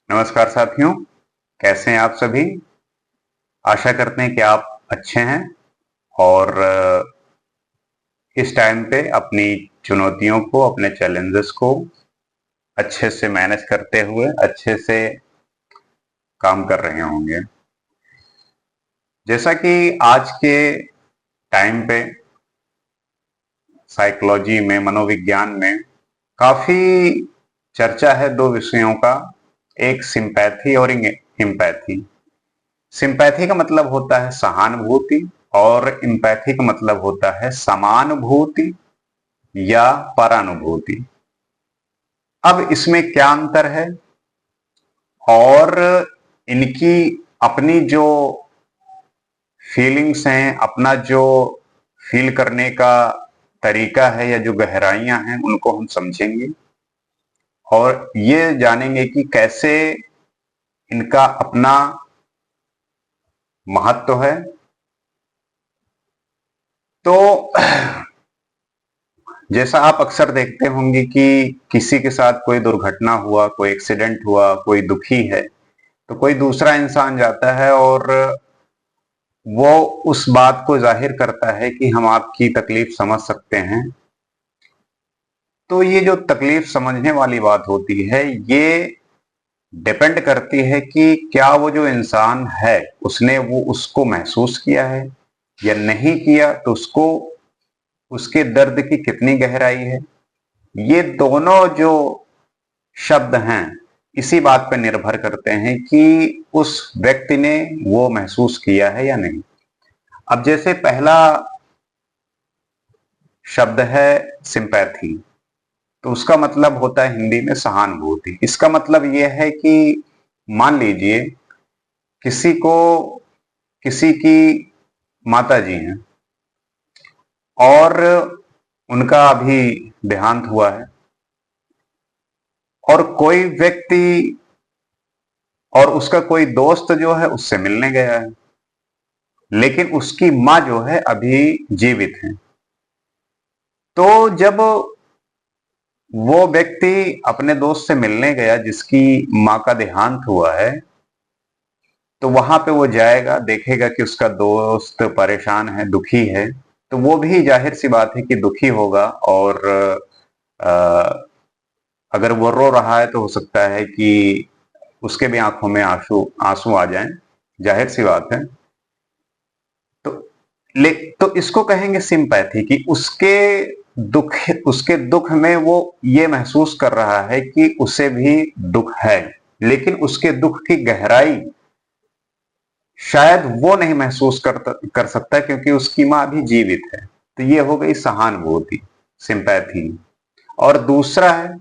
नमस्कार साथियों, कैसे हैं आप सभी। आशा करते हैं कि आप अच्छे हैं और इस टाइम पे अपनी चुनौतियों को, अपने चैलेंजेस को अच्छे से मैनेज करते हुए अच्छे से काम कर रहे होंगे। जैसा कि आज के टाइम पे साइकोलॉजी में, मनोविज्ञान में काफी चर्चा है दो विषयों का, एक सिंपैथी और इम्पैथी। सिंपैथी का मतलब होता है सहानुभूति और इम्पैथी का मतलब होता है समानुभूति या परानुभूति। अब इसमें क्या अंतर है और इनकी अपनी जो फीलिंग्स हैं, अपना जो फील करने का तरीका है या जो गहराइयां हैं, उनको हम समझेंगे और ये जानेंगे कि कैसे इनका अपना महत्व है। तो जैसा आप अक्सर देखते होंगे कि किसी के साथ कोई दुर्घटना हुआ, कोई एक्सीडेंट हुआ, कोई दुखी है, तो कोई दूसरा इंसान जाता है और वो उस बात को जाहिर करता है कि हम आपकी तकलीफ समझ सकते हैं। तो ये जो तकलीफ समझने वाली बात होती है, ये डिपेंड करती है कि क्या वो जो इंसान है उसने वो उसको महसूस किया है या नहीं किया, तो उसको उसके दर्द की कितनी गहराई है। ये दोनों जो शब्द हैं इसी बात पर निर्भर करते हैं कि उस व्यक्ति ने वो महसूस किया है या नहीं। अब जैसे पहला शब्द है सिंपैथी, तो उसका मतलब होता है हिंदी में सहानुभूति। इसका मतलब यह है कि मान लीजिए किसी को, किसी की माता जी हैं और उनका अभी देहांत हुआ है और कोई व्यक्ति और उसका कोई दोस्त जो है उससे मिलने गया है, लेकिन उसकी माँ जो है अभी जीवित है। तो जब वो व्यक्ति अपने दोस्त से मिलने गया जिसकी माँ का देहांत हुआ है, तो वहां पे वो जाएगा, देखेगा कि उसका दोस्त परेशान है, दुखी है, तो वो भी जाहिर सी बात है कि दुखी होगा और अ, अगर वो रो रहा है तो हो सकता है कि उसके भी आंखों में आंसू आंसू आ जाएं, जाहिर सी बात है। तो ले तो इसको कहेंगे सिंपैथी कि दुख उसके दुख में वो ये महसूस कर रहा है कि उसे भी दुख है, लेकिन उसके दुख की गहराई शायद वो नहीं महसूस कर सकता क्योंकि उसकी मां भी जीवित है। तो ये हो गई सहानुभूति, सिंपैथी। और दूसरा है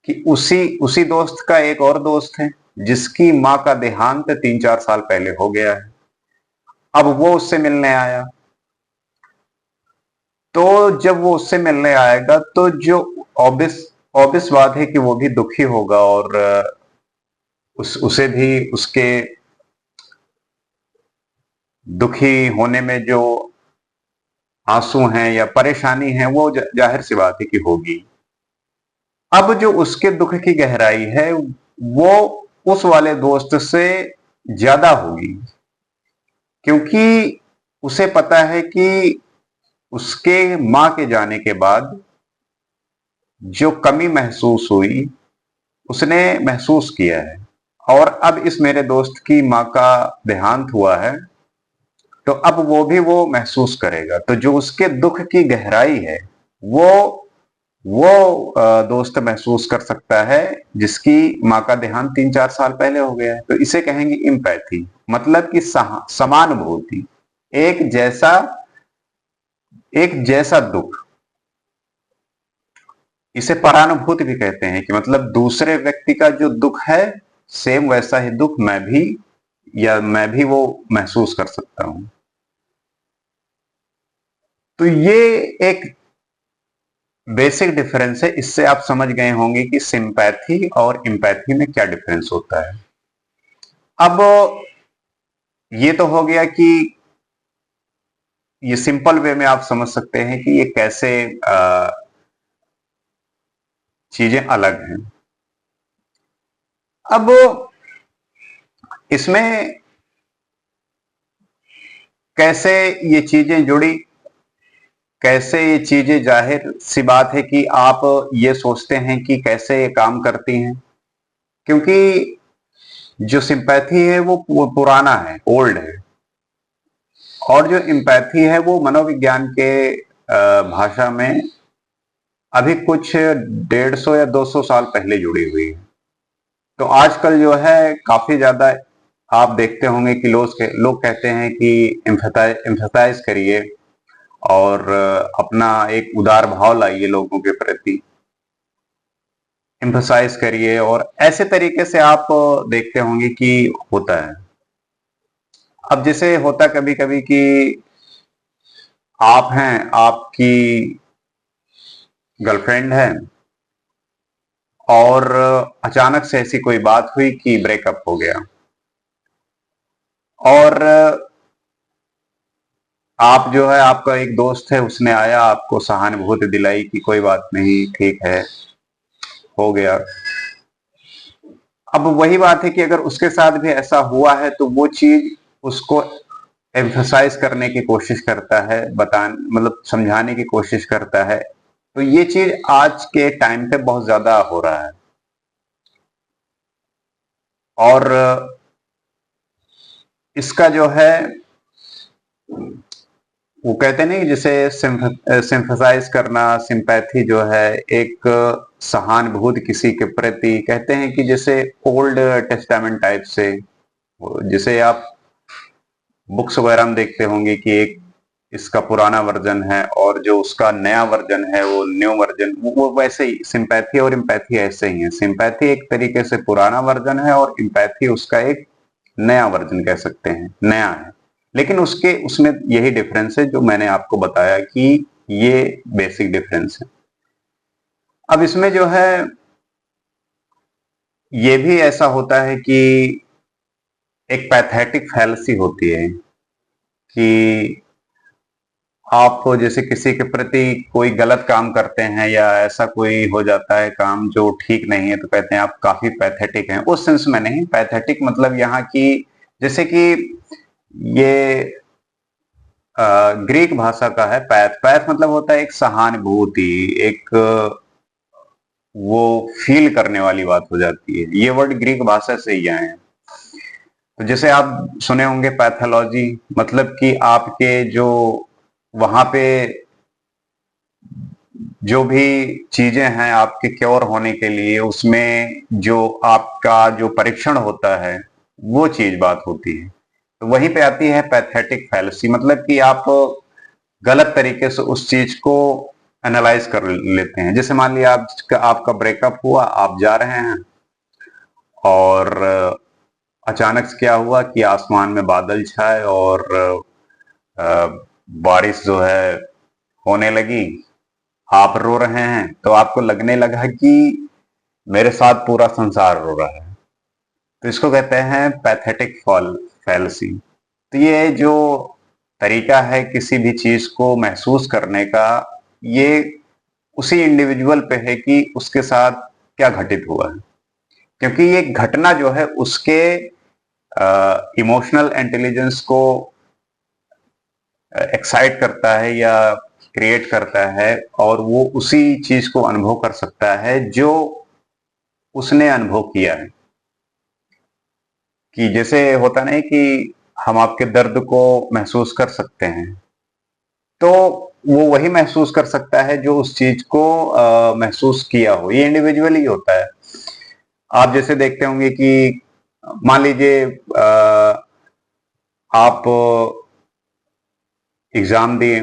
कि उसी उसी दोस्त का एक और दोस्त है जिसकी मां का देहांत 3-4 साल पहले हो गया है। अब वो उससे मिलने आया, तो जब वो उससे मिलने आएगा तो जो ऑब्वियस ऑब्वियस बात है कि वो भी दुखी होगा और उसे भी उसके दुखी होने में जो आंसू हैं या परेशानी है वो जाहिर सी बात है कि होगी। अब जो उसके दुख की गहराई है वो उस वाले दोस्त से ज्यादा होगी, क्योंकि उसे पता है कि उसके मां के जाने के बाद जो कमी महसूस हुई उसने महसूस किया है, और अब इस मेरे दोस्त की मां का देहांत हुआ है तो अब वो भी वो महसूस करेगा। तो जो उसके दुख की गहराई है वो दोस्त महसूस कर सकता है जिसकी मां का देहांत 3-4 साल पहले हो गया है। तो इसे कहेंगे इम्पैथी, मतलब कि समानुभूति, एक जैसा एक जैसा दुख। इसे परानुभूति भी कहते हैं कि मतलब दूसरे व्यक्ति का जो दुख है सेम वैसा ही दुख मैं भी वो महसूस कर सकता हूं। तो ये एक बेसिक डिफरेंस है। इससे आप समझ गए होंगे कि सिंपैथी और इम्पैथी में क्या डिफरेंस होता है। अब ये तो हो गया कि ये सिंपल वे में आप समझ सकते हैं कि ये कैसे चीजें अलग हैं। अब इसमें कैसे ये चीजें जुड़ी, कैसे ये चीजें, जाहिर सी बात है कि आप ये सोचते हैं कि कैसे ये काम करती हैं, क्योंकि जो सिंपैथी है वो पुराना है, ओल्ड है, और जो एम्पैथी है वो मनोविज्ञान के भाषा में अभी कुछ 150 या 200 साल पहले जुड़ी हुई है। तो आजकल जो है काफी ज्यादा आप देखते होंगे कि लोग कहते हैं कि एम्फेसाइज करिए और अपना एक उदार भाव लाइए लोगों के प्रति, एम्फेसाइज करिए, और ऐसे तरीके से आप देखते होंगे कि होता है। अब जैसे होता कभी कभी कि आप हैं, आपकी गर्लफ्रेंड है, और अचानक से ऐसी कोई बात हुई कि ब्रेकअप हो गया, और आप जो है, आपका एक दोस्त है, उसने आया, आपको सहानुभूति दिलाई कि कोई बात नहीं, ठीक है, हो गया। अब वही बात है कि अगर उसके साथ भी ऐसा हुआ है तो वो चीज उसको एम्फसाइज करने की कोशिश करता है, मतलब समझाने की कोशिश करता है। तो ये चीज आज के टाइम पे बहुत ज्यादा हो रहा है। और इसका जो है, वो कहते नहीं, जिसे सिंथेसाइज करना, सिंपैथी जो है, एक सहानुभूति किसी के प्रति, कहते हैं कि जैसे ओल्ड टेस्टामेंट टाइप से, जिसे आप बुक्स वगैरह में देखते होंगे कि एक इसका पुराना वर्जन है और जो उसका नया वर्जन है वो न्यू वर्जन, वो वैसे ही सिंपैथी और इम्पैथी ऐसे ही है। सिंपैथी एक तरीके से पुराना वर्जन है और इम्पैथी उसका एक नया वर्जन कह सकते हैं, नया है। लेकिन उसमें यही डिफरेंस है जो मैंने आपको बताया कि ये बेसिक डिफरेंस है। अब इसमें जो है, ये भी ऐसा होता है कि एक पैथेटिक फैलेसी होती है कि आप जैसे किसी के प्रति कोई गलत काम करते हैं या ऐसा कोई हो जाता है काम जो ठीक नहीं है, तो कहते हैं आप काफी पैथेटिक हैं। उस सेंस में नहीं, पैथेटिक मतलब यहाँ की, जैसे कि ये ग्रीक भाषा का है पैथ। पैथ मतलब होता है एक सहानुभूति, एक वो फील करने वाली बात हो जाती है। ये वर्ड ग्रीक भाषा से ही आए हैं। तो जैसे आप सुने होंगे पैथोलॉजी, मतलब कि आपके जो वहां पे जो भी चीजें हैं आपके क्योर होने के लिए, उसमें जो आपका जो परीक्षण होता है, वो चीज बात होती है। तो वहीं पे आती है पैथेटिक फैलेसी, मतलब कि आप गलत तरीके से उस चीज को एनालाइज कर लेते हैं। जैसे मान लिया आपका ब्रेकअप हुआ, आप जा रहे हैं, और अचानक से क्या हुआ कि आसमान में बादल छाए और बारिश जो है होने लगी। आप रो रहे हैं तो आपको लगने लगा कि मेरे साथ पूरा संसार रो रहा है। तो इसको कहते हैं पैथेटिक फैलेसी। तो ये जो तरीका है किसी भी चीज को महसूस करने का, ये उसी इंडिविजुअल पे है कि उसके साथ क्या घटित हुआ है, क्योंकि ये घटना जो है उसके इमोशनल इंटेलिजेंस को एक्साइट करता है या क्रिएट करता है, और वो उसी चीज को अनुभव कर सकता है जो उसने अनुभव किया है। कि जैसे होता नहीं कि हम आपके दर्द को महसूस कर सकते हैं, तो वो वही महसूस कर सकता है जो उस चीज को महसूस किया हो। ये इंडिविजुअली होता है। आप जैसे देखते होंगे कि मान लीजिए आप एग्जाम दिए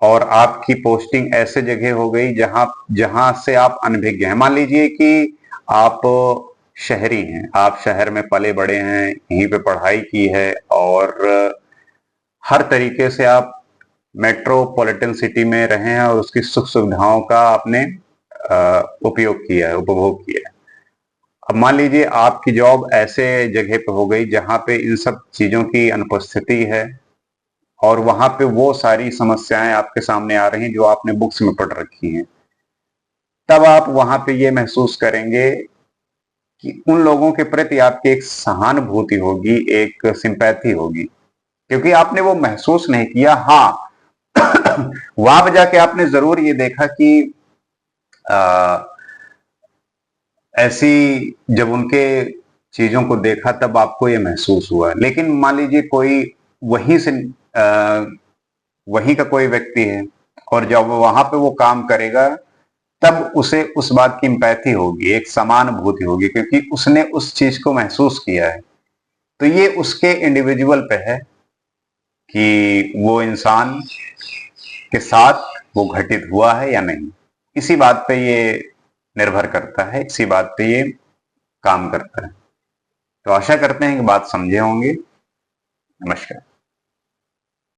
और आपकी पोस्टिंग ऐसे जगह हो गई जहां जहां से आप अनभिज्ञ हैं। मान लीजिए कि आप शहरी हैं, आप शहर में पले बड़े हैं, यहीं पे पढ़ाई की है, और हर तरीके से आप मेट्रोपॉलिटन सिटी में रहे हैं और उसकी सुख सुविधाओं का आपने उपयोग किया है, उपभोग किया है। अब मान लीजिए आपकी जॉब ऐसे जगह पे हो गई जहां पे इन सब चीजों की अनुपस्थिति है, और वहां पे वो सारी समस्याएं आपके सामने आ रही हैं जो आपने बुक्स में पढ़ रखी हैं। तब आप वहां पे ये महसूस करेंगे कि उन लोगों के प्रति आपकी एक सहानुभूति होगी, एक सिंपैथी होगी, क्योंकि आपने वो महसूस नहीं किया। हाँ, वहां पर जाके आपने जरूर ये देखा कि आ, ऐसी जब उनके चीजों को देखा तब आपको ये महसूस हुआ। लेकिन मान लीजिए कोई वहीं से वहीं का कोई व्यक्ति है और जब वहां पे वो काम करेगा तब उसे उस बात की एम्पैथी होगी, एक समानुभूति होगी, क्योंकि उसने उस चीज को महसूस किया है। तो ये उसके इंडिविजुअल पे है कि वो इंसान के साथ वो घटित हुआ है या नहीं। इसी बात पे ये निर्भर करता है, इसी बात पे ये काम करता है। तो आशा करते हैं कि बात समझे होंगे। नमस्कार।